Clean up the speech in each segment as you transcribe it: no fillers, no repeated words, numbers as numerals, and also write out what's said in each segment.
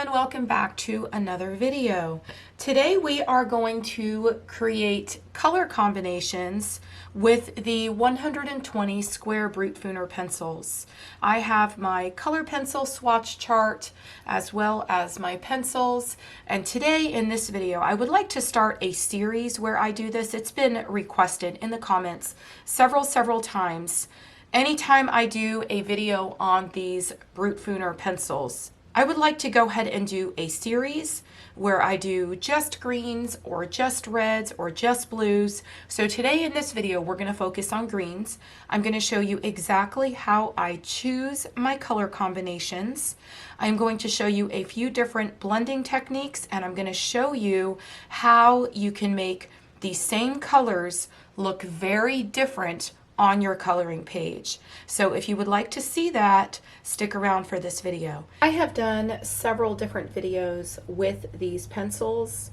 everyone, welcome back to another video. Today we are going to create color combinations with the 120 square Brutfuner pencils. I have my color pencil swatch chart as well as my pencils, and today in this video I would like to start a series where I do this. It's been requested in the comments several times. Anytime I do a video on these Brutfuner pencils, I would like to go ahead and do a series where I do just greens or just reds or just blues. So today in this video, we're going to focus on greens. I'm going to show you exactly how I choose my color combinations. I'm going to show you a few different blending techniques, and I'm going to show you how you can make the same colors look very different on your coloring page. So if you would like to see that, stick around for this video. I have done several different videos with these pencils.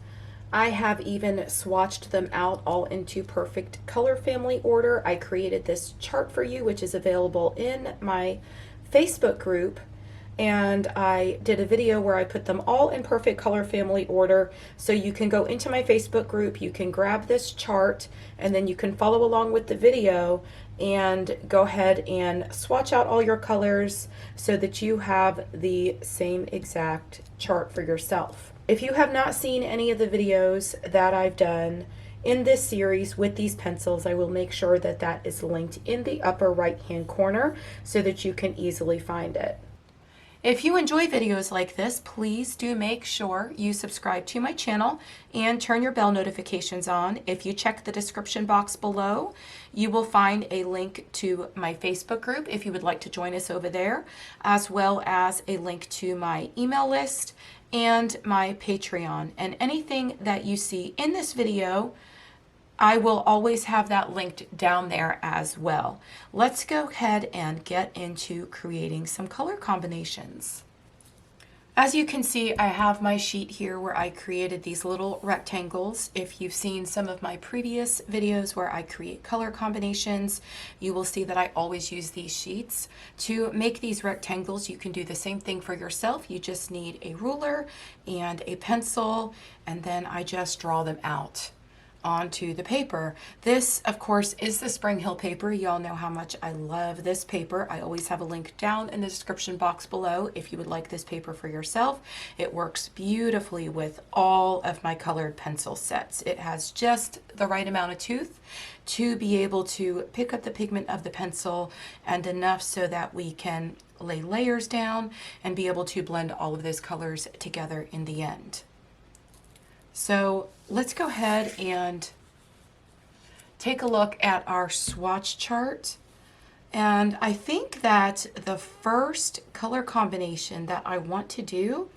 I have even swatched them out all into perfect color family order. I created this chart for you, which is available in my Facebook group. And I did a video where I put them all in perfect color family order. So you can go into my Facebook group, you can grab this chart, and then you can follow along with the video and go ahead and swatch out all your colors so that you have the same exact chart for yourself. If you have not seen any of the videos that I've done in this series with these pencils, I will make sure that that is linked in the upper right hand corner so that you can easily find it. If you enjoy videos like this, please do make sure you subscribe to my channel and turn your bell notifications on. If you check the description box below, you will find a link to my Facebook group if you would like to join us over there, as well as a link to my email list and my Patreon. And anything that you see in this video, I will always have that linked down there as well. Let's go ahead and get into creating some color combinations. As you can see, I have my sheet here where I created these little rectangles. If you've seen some of my previous videos where I create color combinations, you will see that I always use these sheets. To make these rectangles, you can do the same thing for yourself. You just need a ruler and a pencil, and then I just draw them out onto the paper. This, of course, is the Spring Hill paper. You all know how much I love this paper. I always have a link down in the description box below if you would like this paper for yourself. It works beautifully with all of my colored pencil sets. It has just the right amount of tooth to be able to pick up the pigment of the pencil and enough so that we can lay layers down and be able to blend all of those colors together in the end. So let's go ahead and take a look at our swatch chart. And I think that the first color combination that I want to do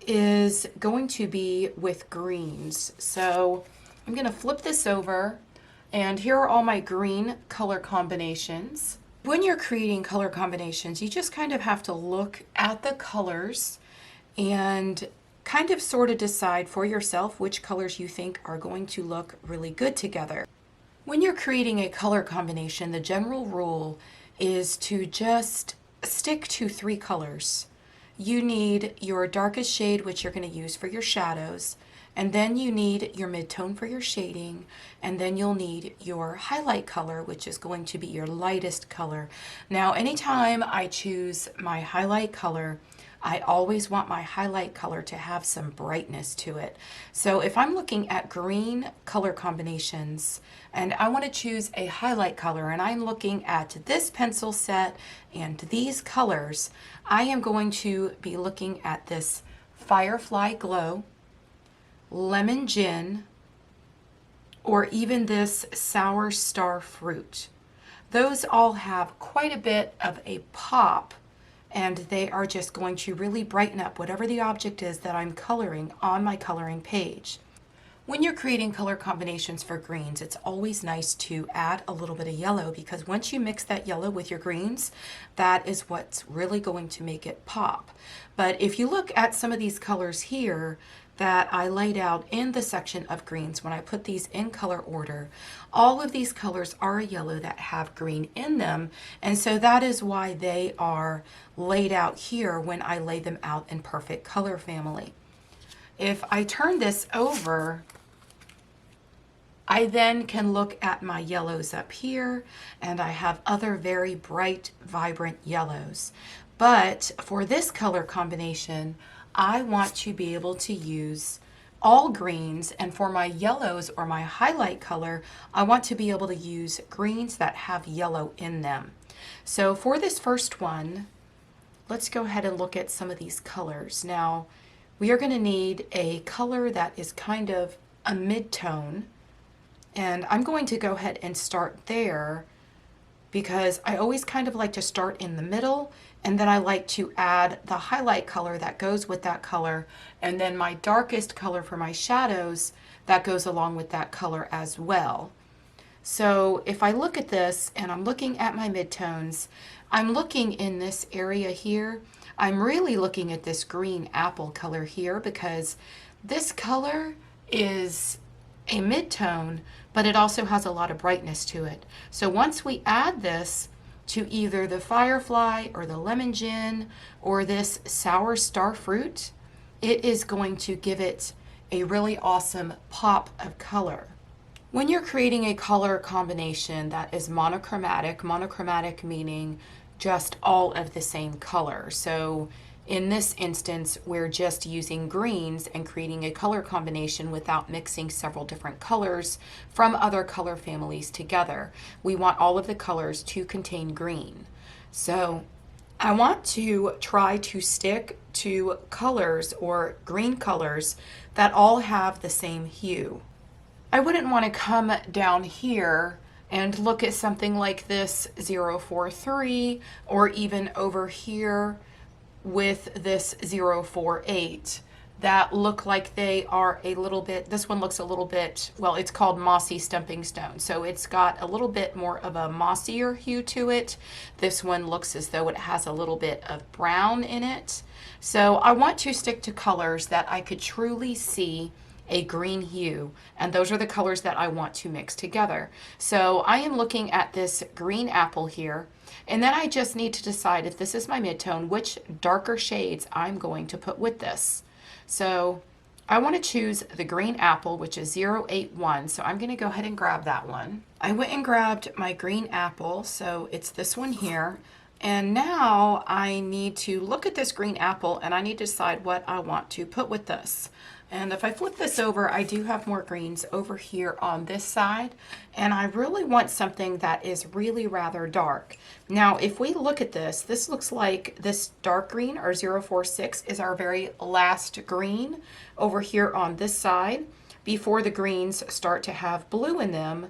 is going to be with greens. So I'm going to flip this over, and here are all my green color combinations. When you're creating color combinations, you just kind of have to look at the colors and kind of sort of decide for yourself which colors you think are going to look really good together. When you're creating a color combination, the general rule is to just stick to 3 colors. You need your darkest shade, which you're going to use for your shadows, and then you need your mid-tone for your shading, and then you'll need your highlight color, which is going to be your lightest color. Now, anytime I choose my highlight color, I always want my highlight color to have some brightness to it. So if I'm looking at green color combinations and I want to choose a highlight color and I'm looking at this pencil set and these colors, I am going to be looking at this Firefly Glow, Lemon Gin, or even this Sour Star Fruit. Those all have quite a bit of a pop, and they are just going to really brighten up whatever the object is that I'm coloring on my coloring page. When you're creating color combinations for greens, it's always nice to add a little bit of yellow, because once you mix that yellow with your greens, that is what's really going to make it pop. But if you look at some of these colors here, that I laid out in the section of greens when I put these in color order, all of these colors are yellow that have green in them, and so that is why they are laid out here when I lay them out in perfect color family. If I turn this over, I then can look at my yellows up here, and I have other very bright, vibrant yellows. But for this color combination, I want to be able to use all greens, and for my yellows or my highlight color, I want to be able to use greens that have yellow in them. So for this first one, let's go ahead and look at some of these colors. Now, we are going to need a color that is kind of a mid-tone, and I'm going to go ahead and start there because I always kind of like to start in the middle, and then I like to add the highlight color that goes with that color, and then my darkest color for my shadows that goes along with that color as well. So if I look at this and I'm looking at my midtones, I'm looking in this area here. I'm really looking at this green apple color here because this color is a midtone, but it also has a lot of brightness to it. So once we add this to either the firefly or the lemon gin or this sour star fruit, it is going to give it a really awesome pop of color. When you're creating a color combination that is monochromatic meaning just all of the same color. So in this instance, we're just using greens and creating a color combination without mixing several different colors from other color families together. We want all of the colors to contain green. So I want to try to stick to colors or green colors that all have the same hue. I wouldn't want to come down here and look at something like this 043 or even over here with this 048 that look like they are a little bit, this one looks a little bit, well, it's called mossy stumping stone. So it's got a little bit more of a mossier hue to it. This one looks as though it has a little bit of brown in it. So I want to stick to colors that I could truly see a green hue, and those are the colors that I want to mix together. So I am looking at this green apple here, and then I just need to decide if this is my midtone, which darker shades I'm going to put with this. So I want to choose the green apple, which is 081, so I'm going to go ahead and grab that one. I went and grabbed my green apple, so it's this one here. And now I need to look at this green apple and I need to decide what I want to put with this. And if I flip this over, I do have more greens over here on this side. And I really want something that is really rather dark. Now, if we look at this, this looks like this dark green or 046 is our very last green over here on this side before the greens start to have blue in them,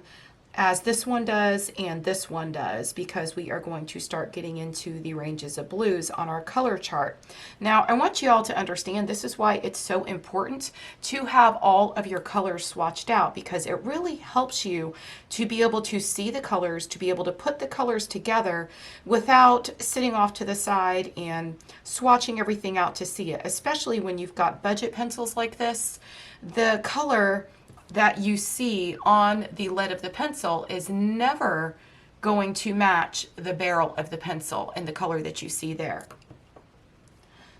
as this one does and this one does, because we are going to start getting into the ranges of blues on our color chart. Now, I want you all to understand this is why it's so important to have all of your colors swatched out, because it really helps you to be able to see the colors, to be able to put the colors together without sitting off to the side and swatching everything out to see it, especially when you've got budget pencils like this. The color that you see on the lead of the pencil is never going to match the barrel of the pencil and the color that you see there.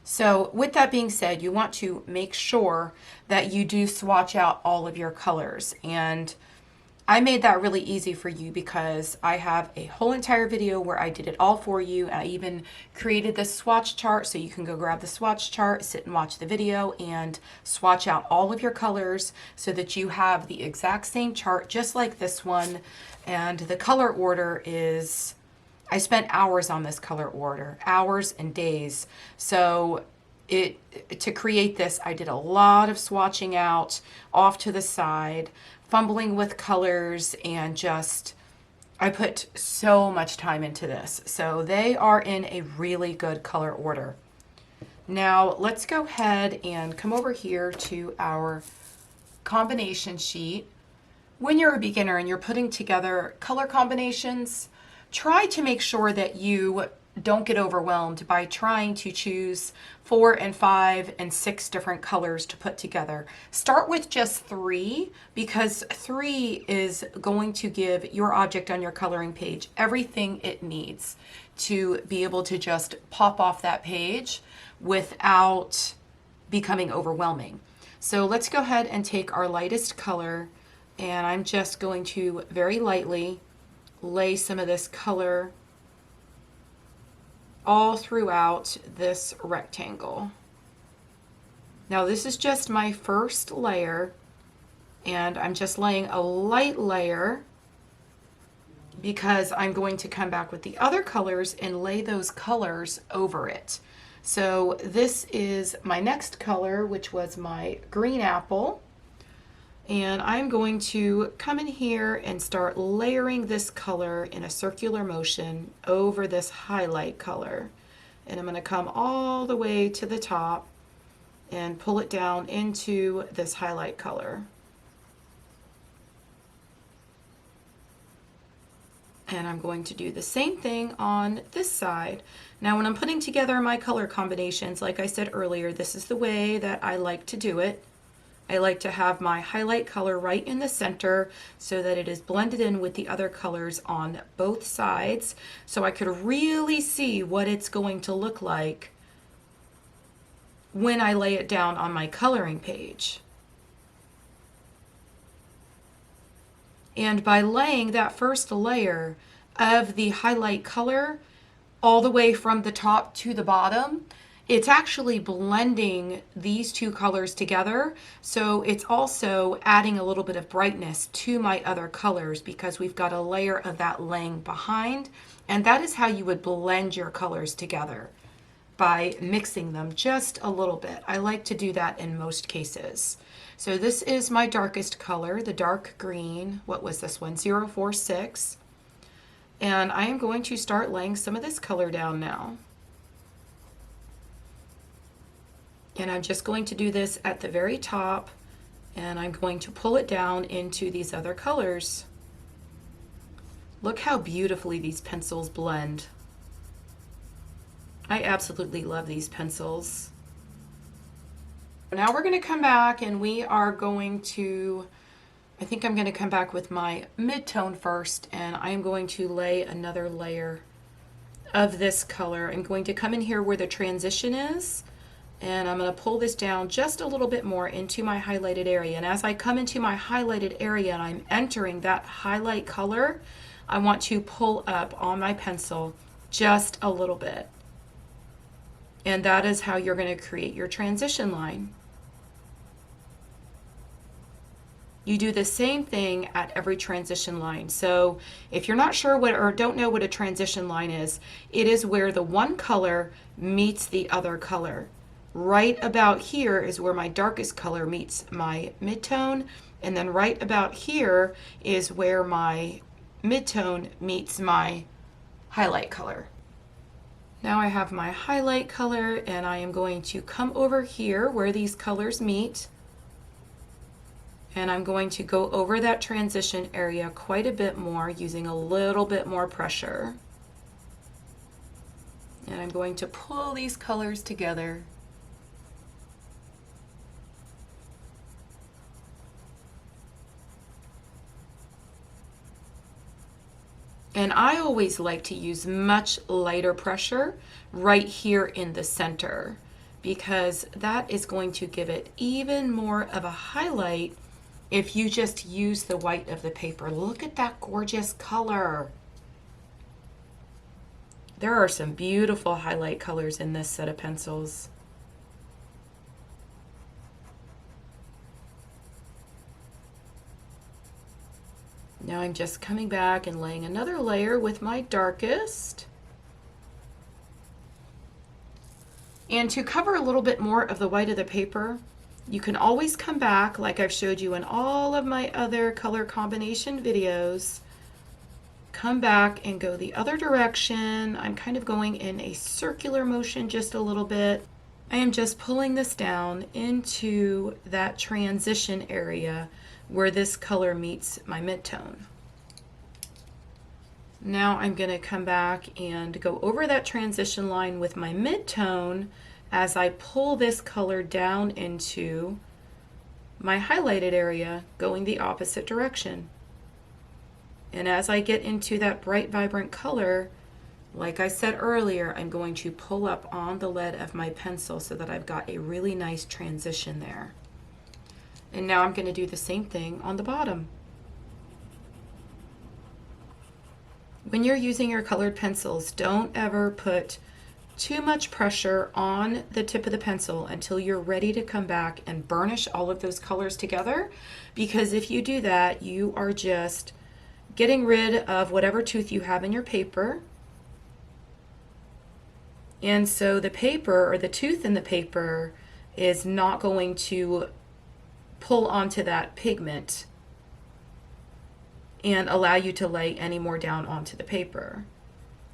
So with that being said, you want to make sure that you do swatch out all of your colors, and I made that really easy for you because I have a whole entire video where I did it all for you. I even created this swatch chart, so you can go grab the swatch chart, sit and watch the video and swatch out all of your colors so that you have the exact same chart just like this one. And the color order is, I spent hours on this color order, hours and days. So to create this, I did a lot of swatching out off to the side, fumbling with colors, and just, I put so much time into this. So they are in a really good color order. Now let's go ahead and come over here to our combination sheet. When you're a beginner and you're putting together color combinations, try to make sure that you don't get overwhelmed by trying to choose 4 and 5 and 6 different colors to put together. Start with just 3, because 3 is going to give your object on your coloring page everything it needs to be able to just pop off that page without becoming overwhelming. So let's go ahead and take our lightest color, and I'm just going to very lightly lay some of this color all throughout this rectangle. Now this is just my first layer, and I'm just laying a light layer because I'm going to come back with the other colors and lay those colors over it. So this is my next color, which was my green apple. And I'm going to come in here and start layering this color in a circular motion over this highlight color. And I'm going to come all the way to the top and pull it down into this highlight color. And I'm going to do the same thing on this side. Now when I'm putting together my color combinations, like I said earlier, this is the way that I like to do it. I like to have my highlight color right in the center so that it is blended in with the other colors on both sides, so I could really see what it's going to look like when I lay it down on my coloring page. And by laying that first layer of the highlight color all the way from the top to the bottom, it's actually blending these two colors together. So it's also adding a little bit of brightness to my other colors because we've got a layer of that laying behind. And that is how you would blend your colors together, by mixing them just a little bit. I like to do that in most cases. So this is my darkest color, the dark green. What was this one? 046. And I am going to start laying some of this color down now. And I'm just going to do this at the very top, and I'm going to pull it down into these other colors. Look how beautifully these pencils blend. I absolutely love these pencils. Now we're going to come back and we are going to, I think I'm going to come back with my mid-tone first, and I'm going to lay another layer of this color. I'm going to come in here where the transition is, and I'm going to pull this down just a little bit more into my highlighted area. And as I come into my highlighted area and I'm entering that highlight color, I want to pull up on my pencil just a little bit. And that is how you're going to create your transition line. You do the same thing at every transition line. So if you're not sure what, or don't know what a transition line is, it is where the one color meets the other color. Right about here is where my darkest color meets my midtone, and then right about here is where my midtone meets my highlight color. Now I have my highlight color, and I am going to come over here where these colors meet, and I'm going to go over that transition area quite a bit more using a little bit more pressure. And I'm going to pull these colors together. And I always like to use much lighter pressure right here in the center, because that is going to give it even more of a highlight if you just use the white of the paper. Look at that gorgeous color. There are some beautiful highlight colors in this set of pencils. Now I'm just coming back and laying another layer with my darkest. And to cover a little bit more of the white of the paper, you can always come back, like I've showed you in all of my other color combination videos. Come back and go the other direction. I'm kind of going in a circular motion just a little bit. I am just pulling this down into that transition area where this color meets my midtone. Now I'm going to come back and go over that transition line with my mid-tone as I pull this color down into my highlighted area, going the opposite direction. And as I get into that bright, vibrant color, like I said earlier, I'm going to pull up on the lead of my pencil so that I've got a really nice transition there. And now I'm going to do the same thing on the bottom. When you're using your colored pencils, don't ever put too much pressure on the tip of the pencil until you're ready to come back and burnish all of those colors together, because if you do that, you are just getting rid of whatever tooth you have in your paper. And so the paper, or the tooth in the paper, is not going to pull onto that pigment and allow you to lay any more down onto the paper.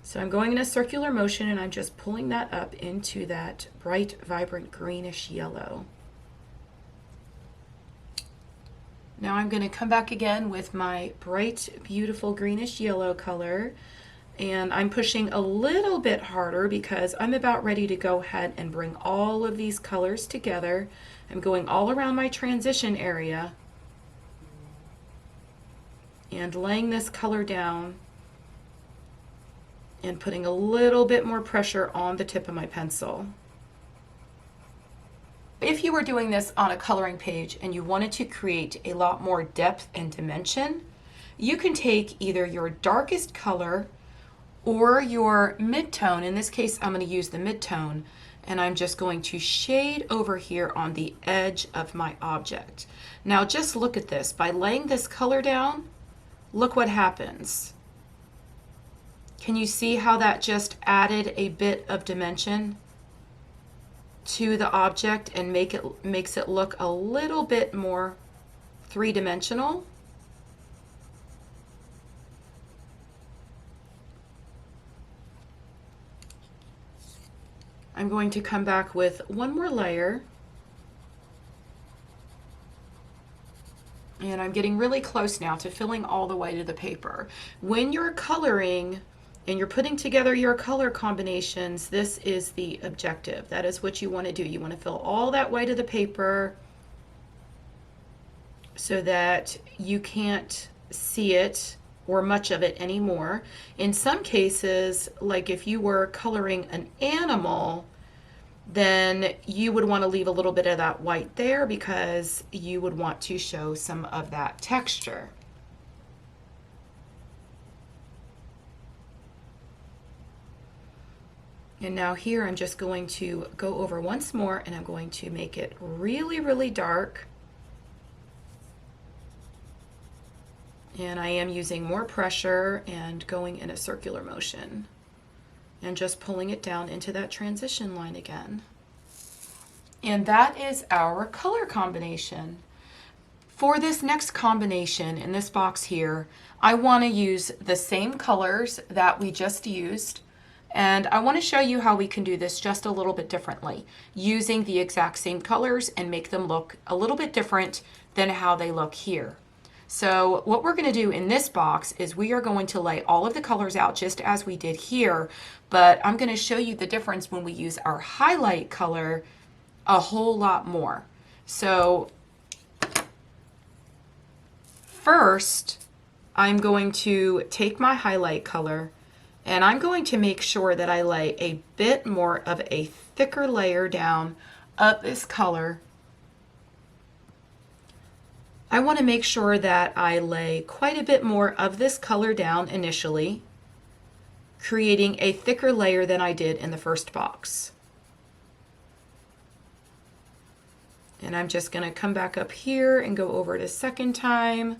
So I'm going in a circular motion and I'm just pulling that up into that bright, vibrant greenish yellow. Now I'm going to come back again with my bright, beautiful greenish yellow color, and I'm pushing a little bit harder because I'm about ready to go ahead and bring all of these colors together. I'm going all around my transition area and laying this color down and putting a little bit more pressure on the tip of my pencil. If you were doing this on a coloring page and you wanted to create a lot more depth and dimension, you can take either your darkest color or your mid-tone. In this case, I'm going to use the mid-tone, and I'm just going to shade over here on the edge of my object. Now just look at this. By laying this color down, look what happens. Can you see how that just added a bit of dimension to the object and makes it look a little bit more three-dimensional? I'm going to come back with one more layer, and I'm getting really close now to filling all the way to the paper. When you're coloring and you're putting together your color combinations, this is the objective. That is what you want to do. You want to fill all that way to the paper so that you can't see it or much of it anymore. In some cases, like if you were coloring an animal, then you would want to leave a little bit of that white there because you would want to show some of that texture. And now here I'm just going to go over once more, and I'm going to make it really, really dark. And I am using more pressure and going in a circular motion and just pulling it down into that transition line again. And that is our color combination. For this next combination in this box here, I want to use the same colors that we just used, and I want to show you how we can do this just a little bit differently, using the exact same colors and make them look a little bit different than how they look here. So what we're going to do in this box is we are going to lay all of the colors out just as we did here, but I'm going to show you the difference when we use our highlight color a whole lot more. So first, I'm going to take my highlight color and I'm going to make sure that I lay a bit more of a thicker layer down of this color. I want to make sure that I lay quite a bit more of this color down initially, creating a thicker layer than I did in the first box. And I'm just going to come back up here and go over it a second time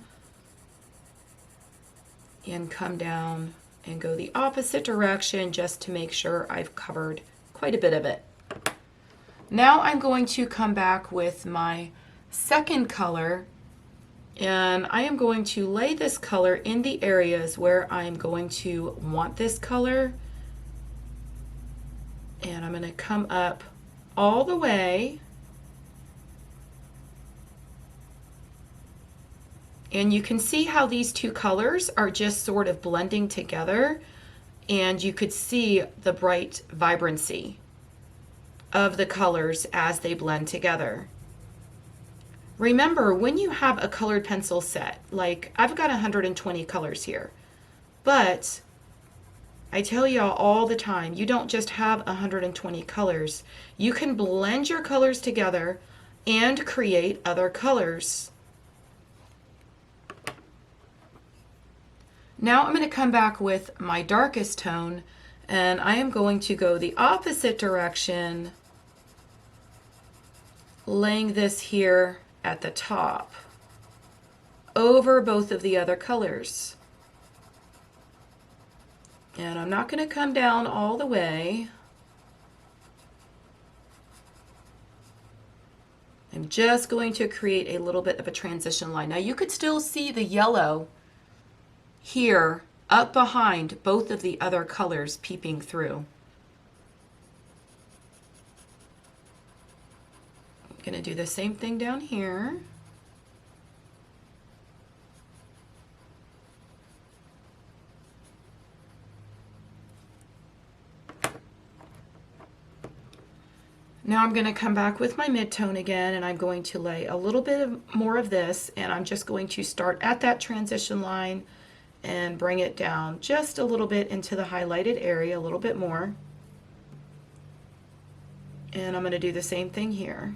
and come down and go the opposite direction just to make sure I've covered quite a bit of it. Now I'm going to come back with my second color, and I am going to lay this color in the areas where I'm going to want this color, and I'm going to come up all the way And you can see how these two colors are just sort of blending together, and you could see the bright vibrancy of the colors as they blend together. Remember, when you have a colored pencil set, like I've got 120 colors here, but I tell y'all all the time, you don't just have 120 colors. You can blend your colors together and create other colors. Now I'm going to come back with my darkest tone, and I am going to go the opposite direction, laying this here at the top over both of the other colors. And I'm not going to come down all the way. I'm just going to create a little bit of a transition line. Now you could still see the yellow here up behind both of the other colors peeping through. I'm going to do the same thing down here. Now I'm going to come back with my mid-tone again, and I'm going to lay a little bit more of this, and I'm just going to start at that transition line and bring it down just a little bit into the highlighted area, a little bit more. And I'm going to do the same thing here.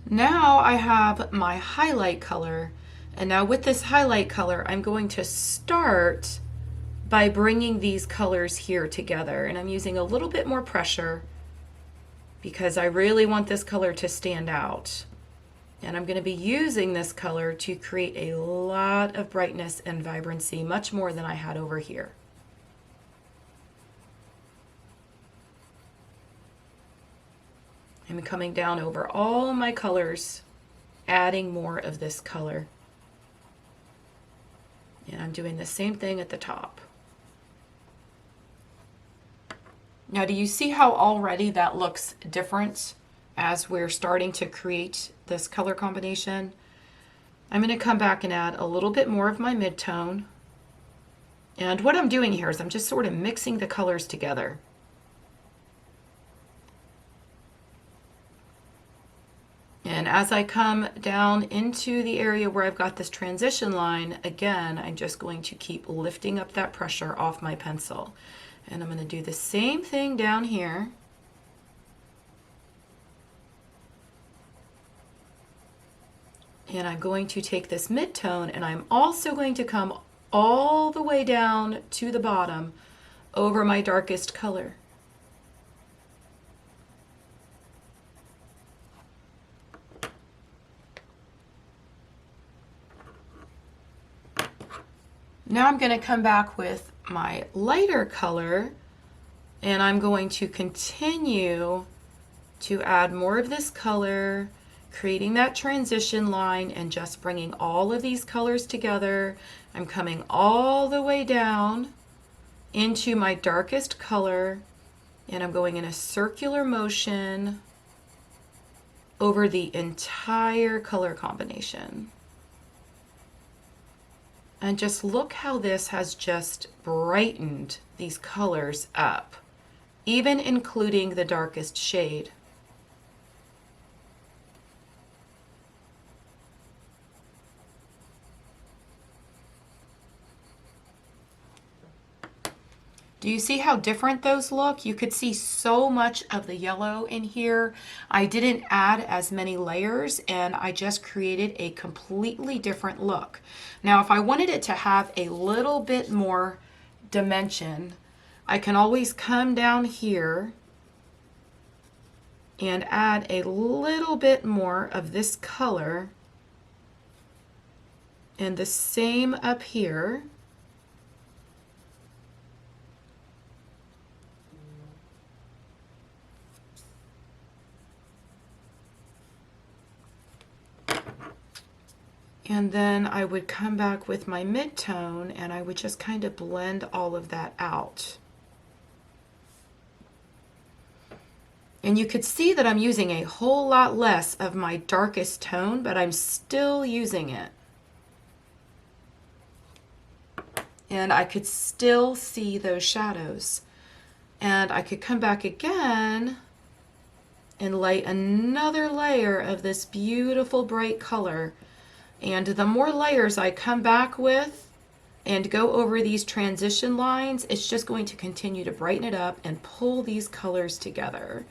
Now I have my highlight color, and now with this highlight color I'm going to start by bringing these colors here together, and I'm using a little bit more pressure because I really want this color to stand out. And I'm going to be using this color to create a lot of brightness and vibrancy, much more than I had over here. I'm coming down over all my colors, adding more of this color. And I'm doing the same thing at the top. Now, do you see how already that looks different as we're starting to create this color combination? I'm going to come back and add a little bit more of my mid-tone. And what I'm doing here is I'm just sort of mixing the colors together. And as I come down into the area where I've got this transition line, again, I'm just going to keep lifting up that pressure off my pencil. And I'm going to do the same thing down here. And I'm going to take this mid-tone, and I'm also going to come all the way down to the bottom over my darkest color. Now I'm going to come back with my lighter color, and I'm going to continue to add more of this color, creating that transition line and just bringing all of these colors together. I'm coming all the way down into my darkest color, and I'm going in a circular motion over the entire color combination. And just look how this has just brightened these colors up, even including the darkest shade. Do you see how different those look? You could see so much of the yellow in here. I didn't add as many layers, and I just created a completely different look. Now, if I wanted it to have a little bit more dimension, I can always come down here and add a little bit more of this color, and the same up here. And then I would come back with my mid-tone and I would just kind of blend all of that out. And you could see that I'm using a whole lot less of my darkest tone, but I'm still using it. And I could still see those shadows. And I could come back again and lay another layer of this beautiful bright color. And the more layers I come back with and go over these transition lines, it's just going to continue to brighten it up and pull these colors together.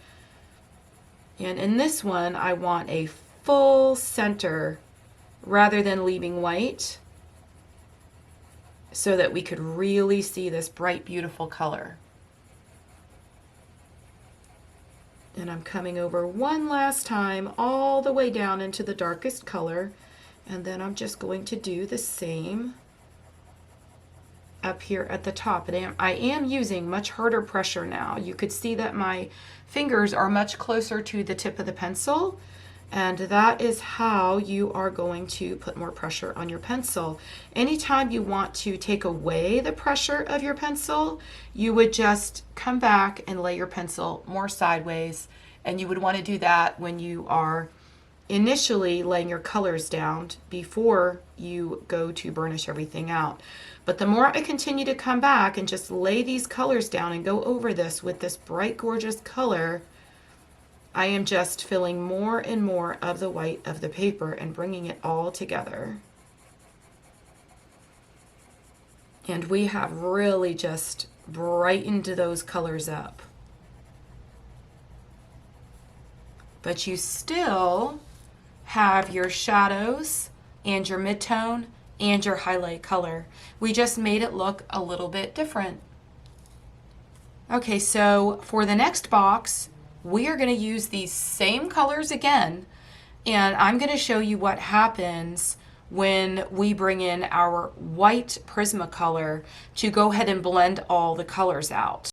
And in this one, I want a full center rather than leaving white, so that we could really see this bright, beautiful color. And I'm coming over one last time all the way down into the darkest color, and then I'm just going to do the same up here at the top. And I am using much harder pressure now. You could see that my fingers are much closer to the tip of the pencil, and that is how you are going to put more pressure on your pencil. Anytime you want to take away the pressure of your pencil, you would just come back and lay your pencil more sideways, and you would want to do that when you are initially laying your colors down before you go to burnish everything out. But the more I continue to come back and just lay these colors down and go over this with this bright, gorgeous color, I am just filling more and more of the white of the paper and bringing it all together. And we have really just brightened those colors up. But you still have your shadows and your midtone and your highlight color. We just made it look a little bit different. Okay, so for the next box, we are going to use these same colors again, and I'm going to show you what happens when we bring in our white Prismacolor to go ahead and blend all the colors out.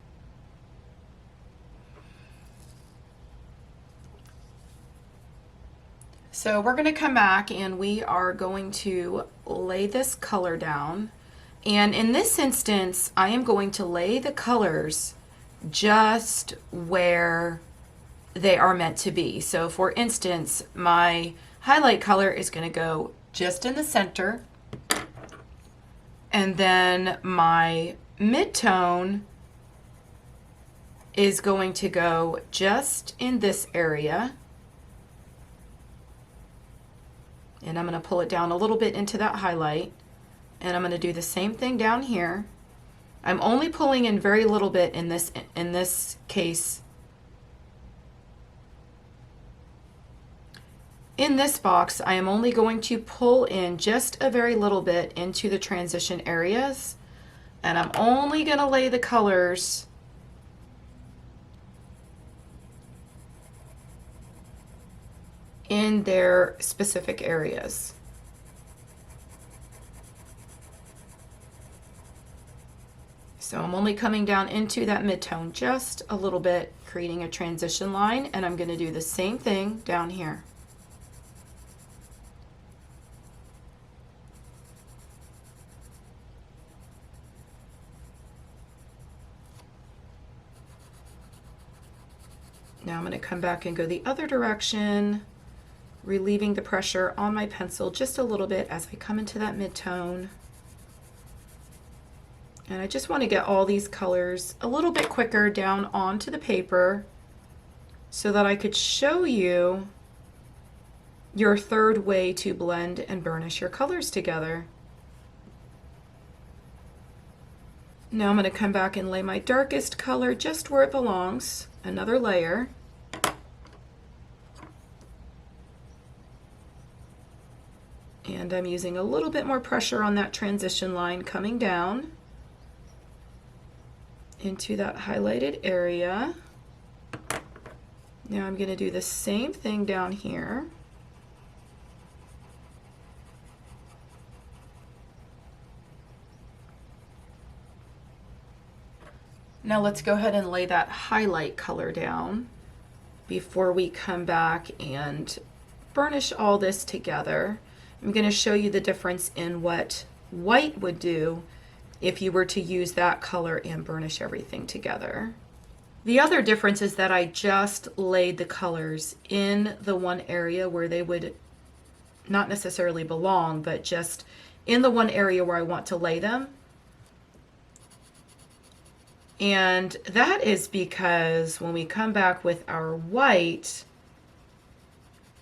So we're going to come back and we are going to lay this color down, and in this instance I am going to lay the colors just where they are meant to be. So for instance, my highlight color is going to go just in the center, and then my midtone is going to go just in this area, and I'm going to pull it down a little bit into that highlight, and I'm going to do the same thing down here. I'm only pulling in very little bit in this case. In this box, I am only going to pull in just a very little bit into the transition areas, and I'm only going to lay the colors in their specific areas. So I'm only coming down into that midtone just a little bit, creating a transition line, and I'm going to do the same thing down here. Now I'm going to come back and go the other direction, relieving the pressure on my pencil just a little bit as I come into that midtone. And I just want to get all these colors a little bit quicker down onto the paper so that I could show you your third way to blend and burnish your colors together. Now I'm going to come back and lay my darkest color just where it belongs, another layer. And I'm using a little bit more pressure on that transition line coming down into that highlighted area. Now I'm going to do the same thing down here. Now let's go ahead and lay that highlight color down before we come back and burnish all this together. I'm going to show you the difference in what white would do if you were to use that color and burnish everything together. The other difference is that I just laid the colors in the one area where they would not necessarily belong, but just in the one area where I want to lay them. And that is because when we come back with our white,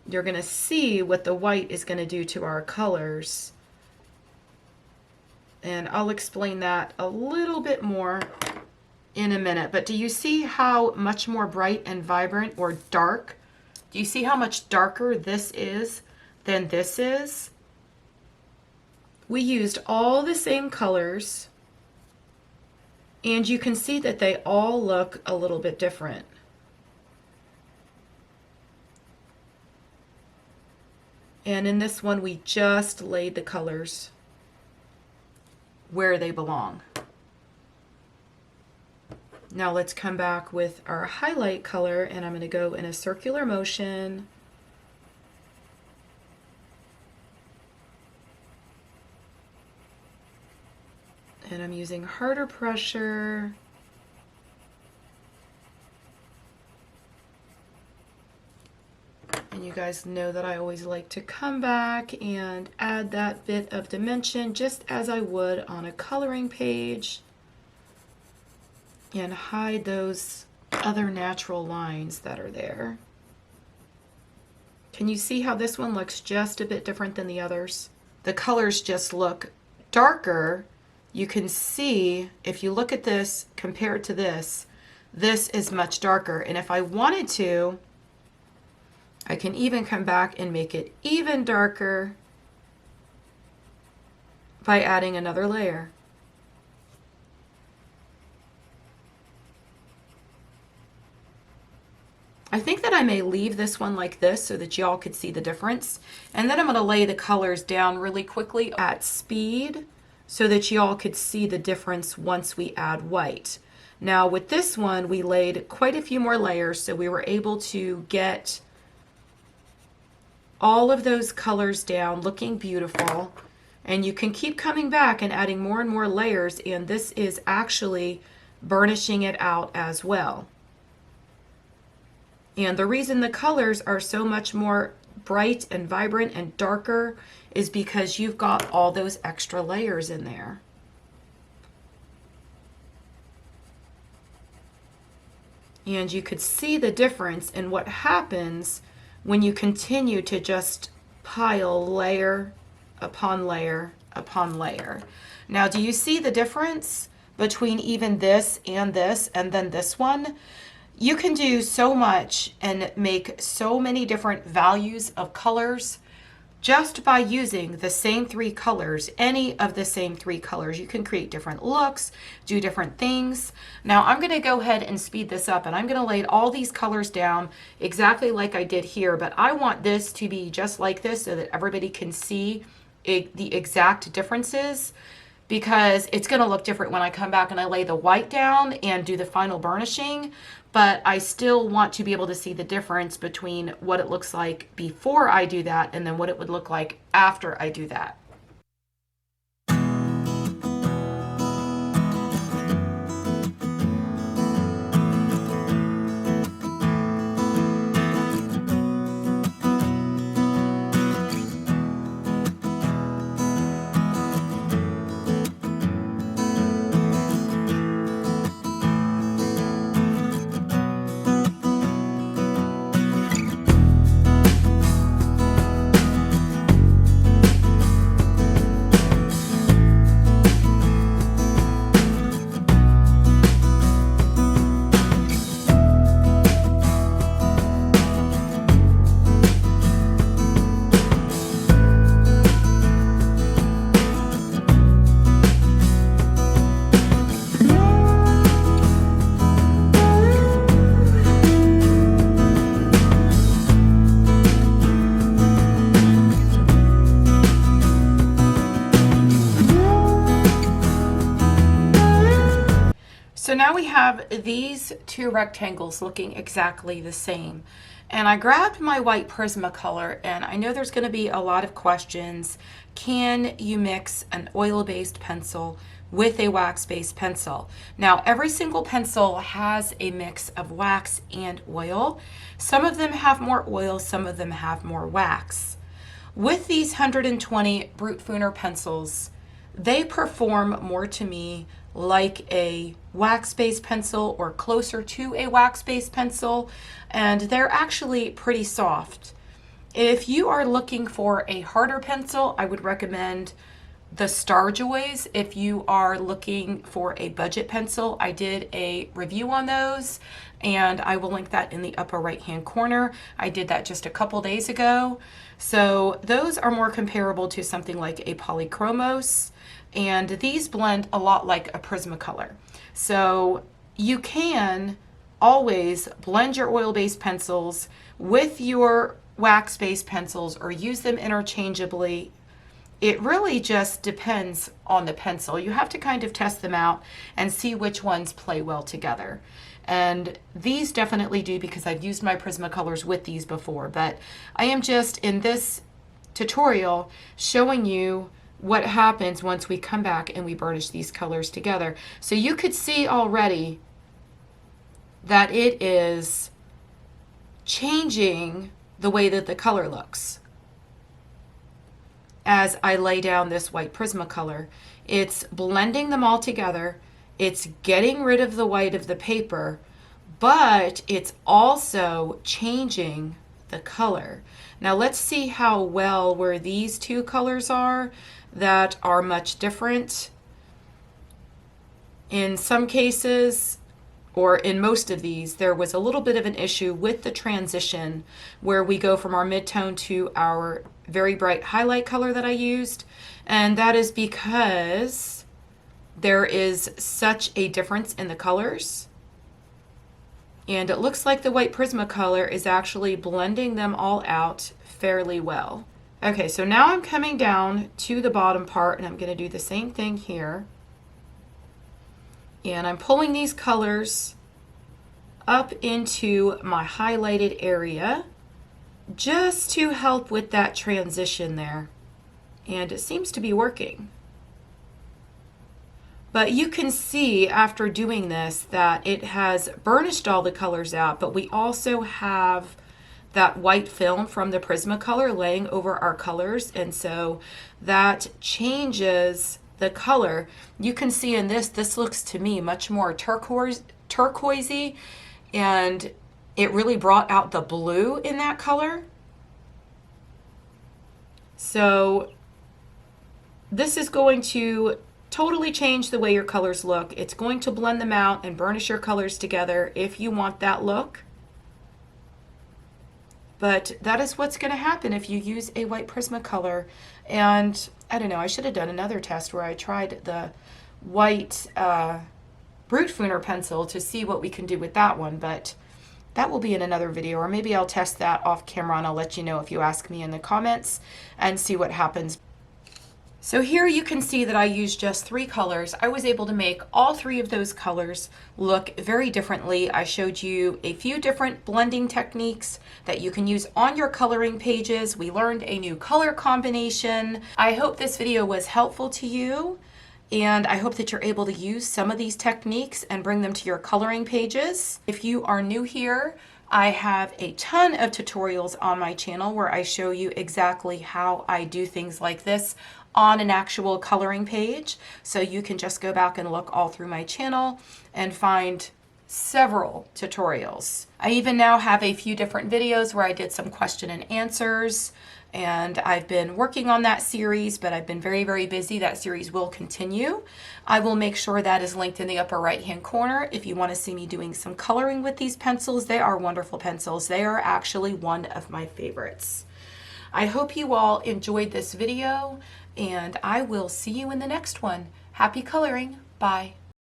you're going to see what the white is going to do to our colors. And I'll explain that a little bit more in a minute. But do you see how much more bright and vibrant or dark? Do you see how much darker this is than this is? We used all the same colors, and you can see that they all look a little bit different. And in this one, we just laid the colors where they belong. Now let's come back with our highlight color, and I'm going to go in a circular motion. And I'm using harder pressure. And you guys know that I always like to come back and add that bit of dimension just as I would on a coloring page, and hide those other natural lines that are there. Can you see how this one looks just a bit different than the others? The colors just look darker. You can see, if you look at this compared to this, this is much darker. And if I wanted to, I can even come back and make it even darker by adding another layer. I think that I may leave this one like this so that y'all could see the difference. And then I'm going to lay the colors down really quickly at speed so that y'all could see the difference once we add white. Now with this one, we laid quite a few more layers, so we were able to get all of those colors down looking beautiful. And you can keep coming back and adding more and more layers, and this is actually burnishing it out as well. And the reason the colors are so much more bright and vibrant and darker is because you've got all those extra layers in there. And you could see the difference in what happens when you continue to just pile layer upon layer upon layer. Now, do you see the difference between even this and then this one? You can do so much and make so many different values of colors just by using the same three colors, any of the same three colors. You can create different looks, do different things. Now I'm going to go ahead and speed this up, and I'm going to lay all these colors down exactly like I did here, but I want this to be just like this so that everybody can see the exact differences, because it's going to look different when I come back and I lay the white down and do the final burnishing. But I still want to be able to see the difference between what it looks like before I do that and then what it would look like after I do that. So now we have these two rectangles looking exactly the same. And I grabbed my white Prismacolor, and I know there's going to be a lot of questions. Can you mix an oil-based pencil with a wax-based pencil? Now, every single pencil has a mix of wax and oil. Some of them have more oil, some of them have more wax. With these 120 Brutfuner pencils, they perform more to me like a wax-based pencil or closer to a wax-based pencil, and they're actually pretty soft. If you are looking for a harder pencil, I would recommend the Starjoys. If you are looking for a budget pencil, I did a review on those, and I will link that in the upper right hand corner. I did that just a couple days ago. So those are more comparable to something like a Polychromos, and these blend a lot like a Prismacolor. So you can always blend your oil-based pencils with your wax-based pencils or use them interchangeably. It really just depends on the pencil. You have to kind of test them out and see which ones play well together. And these definitely do, because I've used my Prismacolors with these before, but I am just in this tutorial showing you what happens once we come back and we burnish these colors together. So you could see already that it is changing the way that the color looks. As I lay down this white Prismacolor, it's blending them all together. It's getting rid of the white of the paper, but it's also changing the color. Now let's see how well where these two colors are that are much different. In some cases, or in most of these, there was a little bit of an issue with the transition where we go from our mid-tone to our very bright highlight color that I used. And that is because there is such a difference in the colors. And it looks like the white Prismacolor is actually blending them all out fairly well. Okay, so now I'm coming down to the bottom part, and I'm going to do the same thing here. And I'm pulling these colors up into my highlighted area just to help with that transition there. And it seems to be working. But you can see after doing this that it has burnished all the colors out, but we also have that white film from the Prismacolor laying over our colors, and so that changes the color. You can see in this looks to me much more turquoisey, and it really brought out the blue in that color. So this is going to totally change the way your colors look. It's going to blend them out and burnish your colors together if you want that look. But that is what's going to happen if you use a white Prismacolor. And I don't know, I should have done another test where I tried the white Brutfuner pencil to see what we can do with that one, but that will be in another video, or maybe I'll test that off camera and I'll let you know if you ask me in the comments and see what happens. So here you can see that I used just 3 colors. I was able to make all 3 of those colors look very differently. I showed you a few different blending techniques that you can use on your coloring pages. We learned a new color combination. I hope this video was helpful to you, and I hope that you're able to use some of these techniques and bring them to your coloring pages. If you are new here, I have a ton of tutorials on my channel where I show you exactly how I do things like this on an actual coloring page. So you can just go back and look all through my channel and find several tutorials. I even now have a few different videos where I did some question and answers, and I've been working on that series, but I've been very, very busy. That series will continue. I will make sure that is linked in the upper right hand corner if you want to see me doing some coloring with these pencils. They are wonderful pencils. They are actually one of my favorites. I hope you all enjoyed this video, and I will see you in the next one. Happy coloring. Bye.